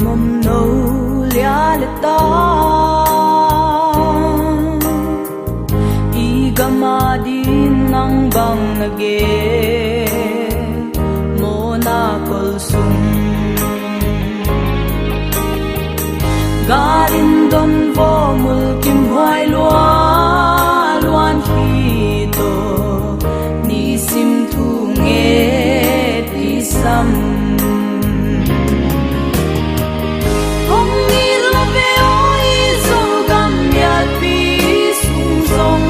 mom no lia le ta I gama din nang bang nage mo na kol sum garin don vo mul kim hoai luan hi to ni sim thu nge ti sam hong ni la ve oi zo gam ya pi sung song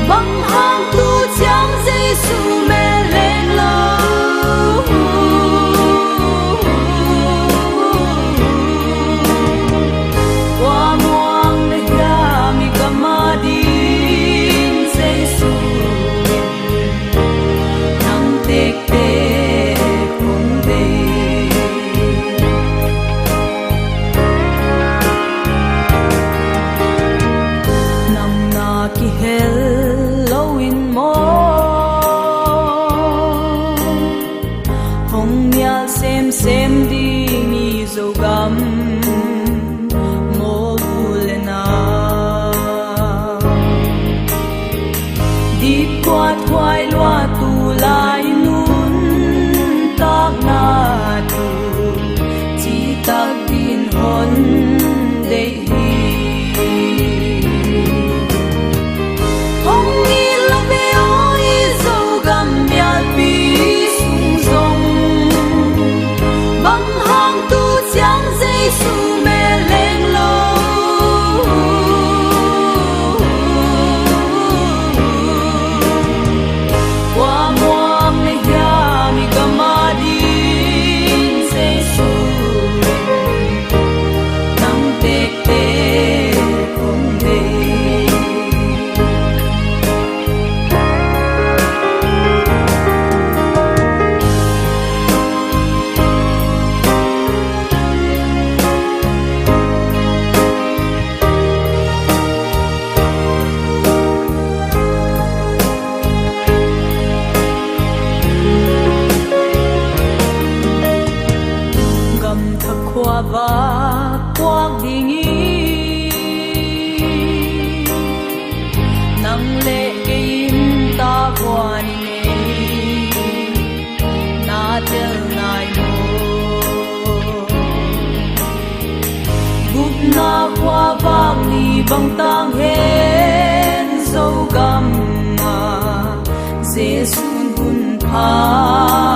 bang hang tu chang Giêsu me lên lo xem đi ni dâu gam mô le na đi qua thoai loa tu lai nun tak na tu chỉ tak din hon de hi hong ni la ve oi dâu gam ya pi sung song bang hang tu chang Giêsu me lên lo qua muang ne ya mi kama din Giêsu nang tek te kong de qua và quang đình ý nang lệ kim ta qua ni na tel nai mo gục na qua vang ni bang tang hen dâu gam ma Giêsu hun pha